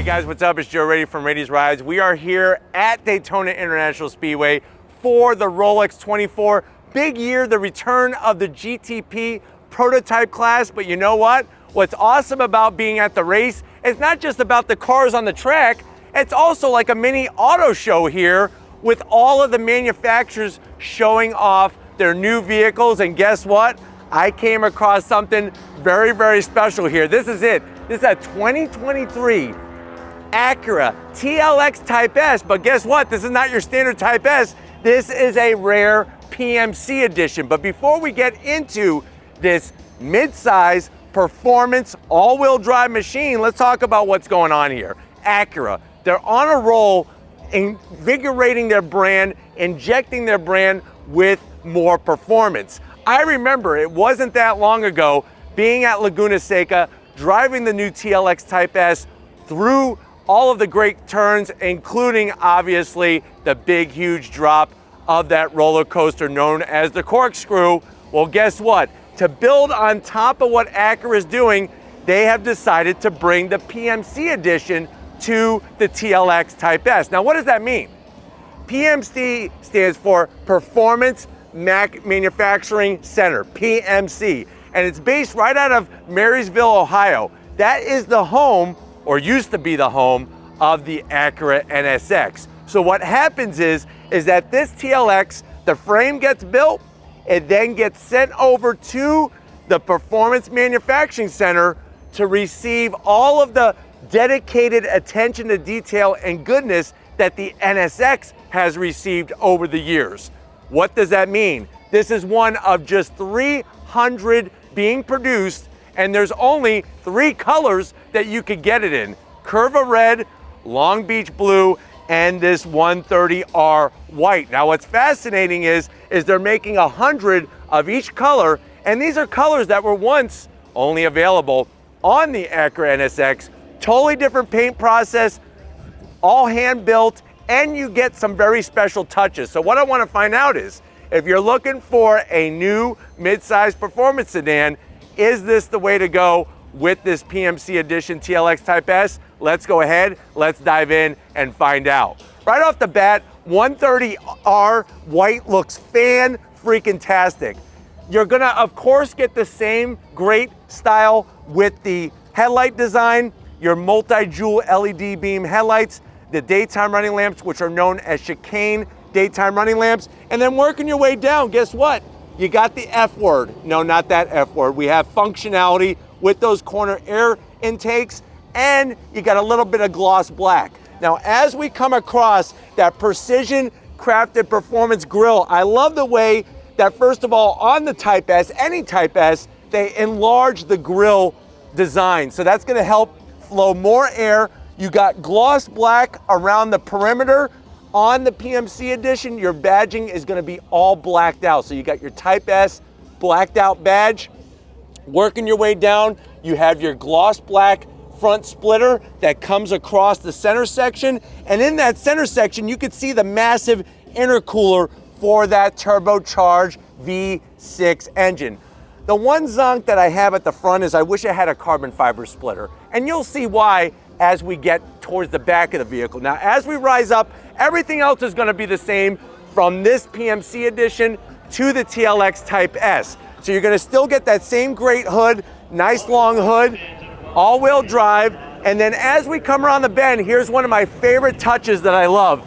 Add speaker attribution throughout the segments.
Speaker 1: guys, what's up? It's Joe Rady from Rady's Rides. We are here at Daytona International Speedway for the Rolex 24. Big year, the return of the GTP prototype class. But you know what? What's awesome about being at the race, it's not just about the cars on the track, it's also like a mini auto show here with all of the manufacturers showing off their new vehicles. And guess what? I came across something very, very special here. This is it. This is a 2023 Acura TLX Type S, but guess what? This is not your standard Type S. This is a rare PMC edition. But before we get into this mid-size performance all-wheel drive machine, let's talk about what's going on here. Acura, they're on a roll, invigorating their brand, injecting their brand with more performance. I remember it wasn't that long ago being at Laguna Seca, driving the new TLX Type S through all of the great turns, including obviously the big, huge drop of that roller coaster known as the corkscrew. Well, guess what? To build on top of what Acura is doing, they have decided to bring the PMC edition to the TLX Type S. Now, what does that mean? PMC stands for Performance Manufacturing Center, PMC, and it's based right out of Marysville, Ohio. That is the home, or used to be the home, of the Acura NSX. So what happens is that this TLX, the frame gets built, it then gets sent over to the Performance Manufacturing Center to receive all of the dedicated attention to detail and goodness that the NSX has received over the years. What does that mean? This is one of just 300 being produced, and there's only 3 colors that you could get it in: Curva Red, Long Beach Blue, and this 130R White. Now what's fascinating is they're making 100 of each color, and these are colors that were once only available on the Acura NSX. Totally different paint process, all hand built, and you get some very special touches. So what I want to find out is, if you're looking for a new mid-size performance sedan, is this the way to go with this PMC edition TLX Type S? Let's go ahead, let's dive in and find out. Right off the bat, 130R White looks fan-freaking-tastic. You're gonna, of course, get the same great style with the headlight design, your multi-jewel LED beam headlights, the daytime running lamps, which are known as chicane daytime running lamps, and then working your way down, guess what? You got the F word. No, not that F word. We have functionality with those corner air intakes, and you got a little bit of gloss black. Now, as we come across that precision crafted performance grille, I love the way that, first of all, on the Type S, any Type S, they enlarge the grille design. So that's gonna help flow more air. You got gloss black around the perimeter. On the PMC edition, your badging is gonna be all blacked out. So you got your Type S blacked out badge. Working your way down, you have your gloss black front splitter that comes across the center section. And in that center section, you can see the massive intercooler for that turbocharged V6 engine. The one zonk that I have at the front is I wish I had a carbon fiber splitter. And you'll see why as we get towards the back of the vehicle. Now, as we rise up, everything else is gonna be the same from this PMC edition to the TLX Type S. So you're gonna still get that same great hood, nice long hood, all-wheel drive, and then as we come around the bend, here's one of my favorite touches that I love.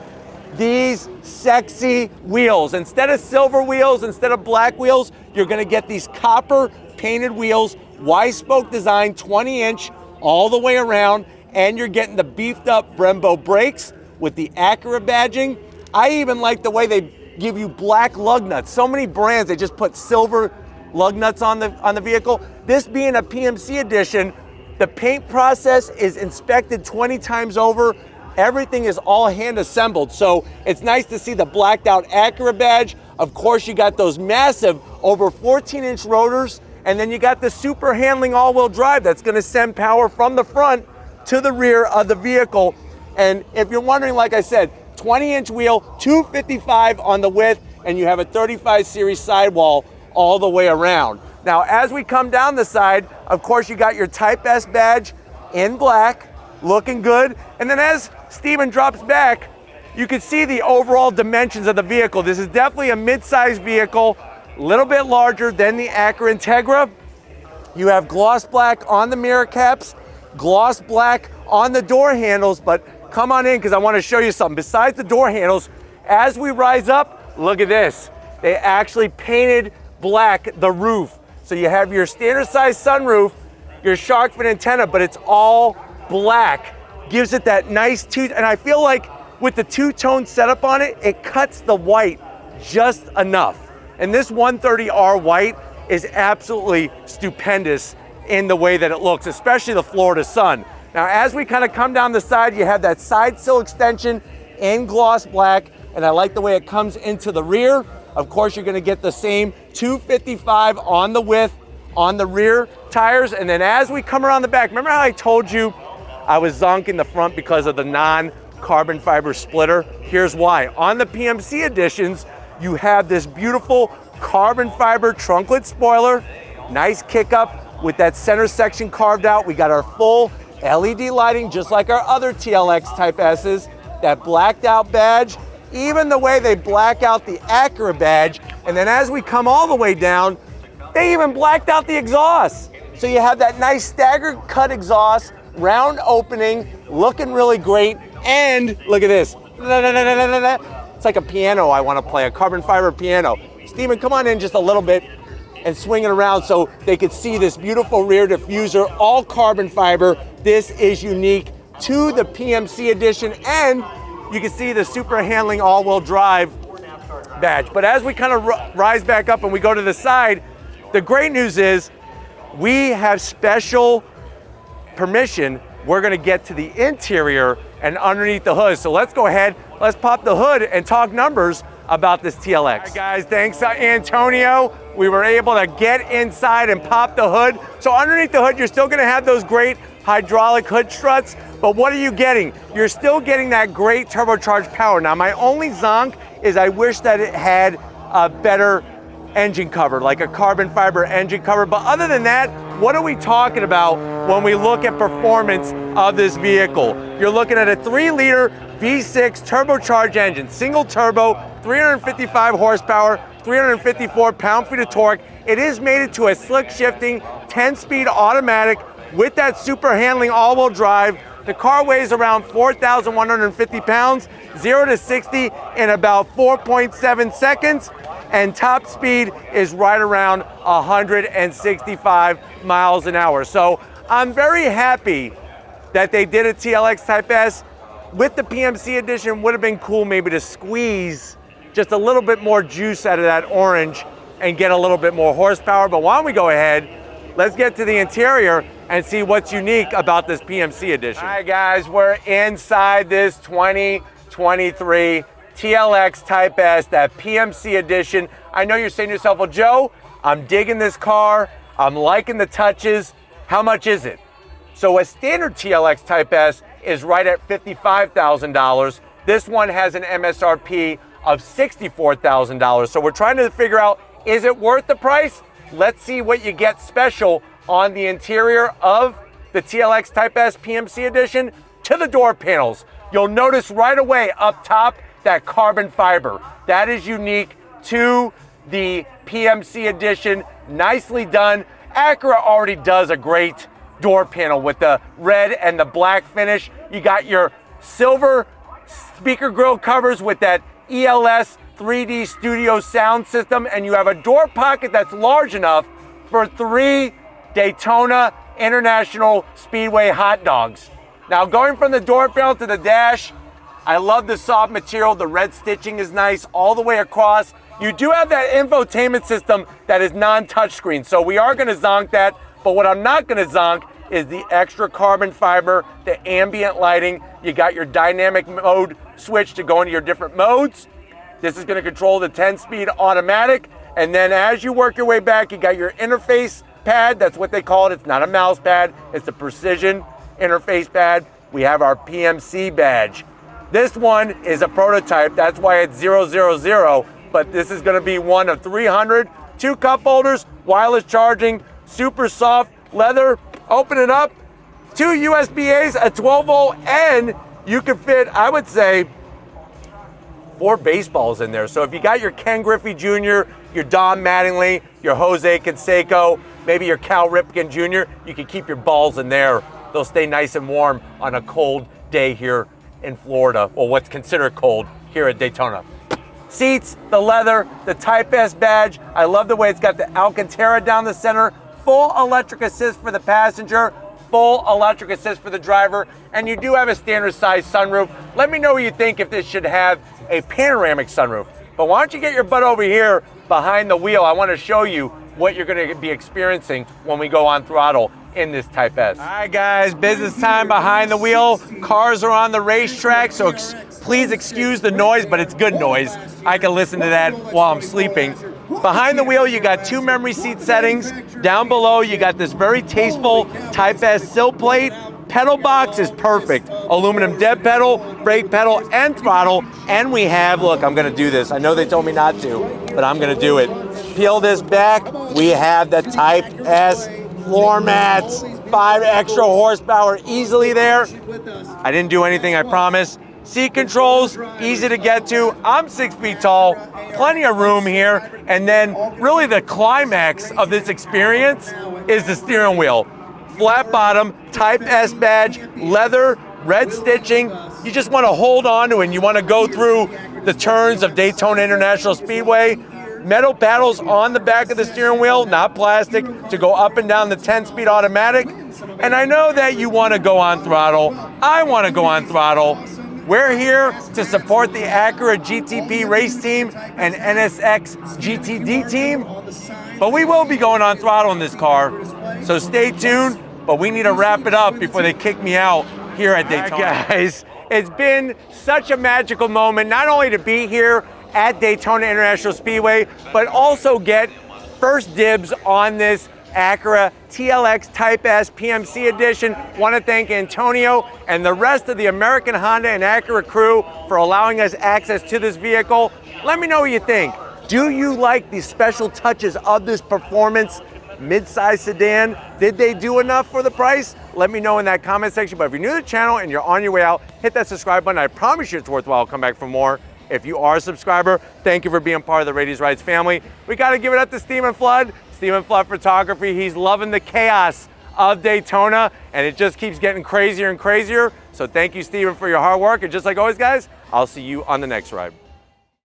Speaker 1: These sexy wheels. Instead of silver wheels, instead of black wheels, you're gonna get these copper painted wheels, Y-spoke design, 20-inch, all the way around, and you're getting the beefed up Brembo brakes with the Acura badging. I even like the way they give you black lug nuts. So many brands, they just put silver lug nuts on the vehicle. This being a PMC edition, the paint process is inspected 20 times over. Everything is all hand assembled. So it's nice to see the blacked out Acura badge. Of course, you got those massive over 14-inch rotors, and then you got the super handling all-wheel drive that's gonna send power from the front to the rear of the vehicle. And if you're wondering, like I said, 20-inch wheel, 255 on the width, and you have a 35 series sidewall all the way around. Now, as we come down the side, of course, you got your Type S badge in black. looking good. And then as Steven drops back, you can see the overall dimensions of the vehicle. This is definitely a mid-sized vehicle, a little bit larger than the Acura Integra. You have gloss black on the mirror caps, gloss black on the door handles, but come on in because I want to show you something. Besides the door handles, as we rise up, look at this. They actually painted black the roof. So you have your standard size sunroof, your shark fin antenna, but it's all black. Gives it that nice and I feel like with the two-tone setup on it, it cuts the white just enough. And this 130R white is absolutely stupendous in the way that it looks, especially the Florida sun. Now, as we kind of come down the side, you have that side sill extension in gloss black, and I like the way it comes into the rear. Of course, you're gonna get the same 255 on the width on the rear tires. And then as we come around the back, remember how I told you I was zonking the front because of the non-carbon fiber splitter? Here's why. On the PMC editions, you have this beautiful carbon fiber trunklet spoiler, nice kick up with that center section carved out. We got our full LED lighting, just like our other TLX Type S's, that blacked out badge, even the way they black out the Acura badge. And then as we come all the way down, they even blacked out the exhaust. So you have that nice staggered cut exhaust, round opening, looking really great. And look at this. It's like a piano I want to play, a carbon fiber piano. Steven, come on in just a little bit and swing it around so they could see this beautiful rear diffuser, all carbon fiber. This is unique to the PMC edition, and you can see the super handling all-wheel drive badge. But as we kind of rise back up and we go to the side, the great news is we have special permission. We're gonna get to the interior and underneath the hood. So let's go ahead, let's pop the hood and talk numbers about this TLX. All right, guys, thanks Antonio. We were able to get inside and pop the hood. So underneath the hood, you're still gonna have those great hydraulic hood struts, but what are you getting? You're still getting that great turbocharged power. Now, my only zonk is I wish that it had a better engine cover, like a carbon fiber engine cover. But other than that, what are we talking about when we look at performance of this vehicle? You're looking at a 3-liter V6 turbocharged engine, single turbo, 355 horsepower, 354 pound-feet of torque. It is mated to a slick shifting 10-speed automatic with that super handling all-wheel drive. The car weighs around 4,150 pounds, 0 to 60 in about 4.7 seconds, and top speed is right around 165 miles an hour. So I'm very happy that they did a TLX Type S. With the PMC edition, would have been cool maybe to squeeze just a little bit more juice out of that orange and get a little bit more horsepower. But why don't we go ahead, let's get to the interior and see what's unique about this PMC edition. All right, guys, we're inside this 2023 TLX Type S, that PMC edition. I know you're saying to yourself, well, Joe, I'm digging this car. I'm liking the touches. How much is it? So a standard TLX Type S is right at $55,000. This one has an MSRP of $64,000. So we're trying to figure out, is it worth the price? Let's see what you get special on the interior of the TLX Type S PMC edition. To the door panels, you'll notice right away up top that carbon fiber. That is unique to the PMC edition. Nicely done. Acura already does a great door panel with the red and the black finish. You got your silver speaker grille covers with that ELS 3D studio sound system, and you have a door pocket that's large enough for 3 Daytona International Speedway hot dogs. Now, going from the door panel to the dash, I love the soft material. The red stitching is nice all the way across. You do have that infotainment system that is non-touchscreen, so we are gonna zonk that, but what I'm not gonna zonk is the extra carbon fiber, the ambient lighting. You got your dynamic mode switch to go into your different modes. This is gonna control the 10-speed automatic, and then as you work your way back, you got your interface pad. That's what they call it. It's not a mouse pad, it's a precision interface pad. We have our PMC badge. This one is a prototype, that's why it's 000, but this is gonna be one of 300, 2 cup holders, wireless charging, super soft leather. Open it up, 2 USB-As, a 12-volt, and you can fit, I would say, 4 baseballs in there. So if you got your Ken Griffey Jr., your Don Mattingly, your Jose Canseco, maybe your Cal Ripken Jr., you can keep your balls in there. They'll stay nice and warm on a cold day here in Florida, or what's considered cold here at Daytona. Seats, the leather, the Type S badge. I love the way it's got the Alcantara down the center, full electric assist for the passenger, full electric assist for the driver, and you do have a standard size sunroof. Let me know what you think if this should have a panoramic sunroof. But why don't you get your butt over here behind the wheel? I want to show you what you're going to be experiencing when we go on throttle in this Type S. All right, guys, business time behind the wheel. Cars are on the racetrack, so please excuse the noise, but it's good noise. I can listen to that while I'm sleeping. Behind the wheel, you got 2 memory seat settings. Down below, you got this very tasteful Type S sill plate. Pedal box is perfect. Aluminum dead pedal, brake pedal, and throttle. And we have, look, I'm gonna do this. I know they told me not to, but I'm gonna do it. Peel this back. We have the Type S floor mats, 5 extra horsepower easily there. I didn't do anything, I promise. Seat controls, easy to get to. I'm 6 feet tall, plenty of room here. And then really the climax of this experience is the steering wheel. Flat bottom, Type S badge, leather, red stitching. You just want to hold on to it and you want to go through the turns of Daytona International Speedway. Metal paddles on the back of the steering wheel, not plastic, to go up and down the 10-speed automatic. And I know that you want to go on throttle. I want to go on throttle. We're here to support the Acura GTP race team and NSX GTD team, but we will be going on throttle in this car, so stay tuned, but we need to wrap it up before they kick me out here at Daytona. All right, guys, it's been such a magical moment, not only to be here at Daytona International Speedway, but also get first dibs on this Acura TLX Type S PMC edition. Want to thank Antonio and the rest of the American Honda and Acura crew for allowing us access to this vehicle. Let me know what you think. Do you like the special touches of this performance mid-size sedan? Did they do enough for the price? Let me know in that comment section. But if you're new to the channel and you're on your way out, hit that subscribe button. I promise you it's worthwhile. I'll come back for more. If you are a subscriber, thank you for being part of the Radies Rides family. We got to give it up to Stephen Flood. Stephen Flood Photography. He's loving the chaos of Daytona, and it just keeps getting crazier and crazier. So thank you, Stephen, for your hard work. And just like always, guys, I'll see you on the next ride.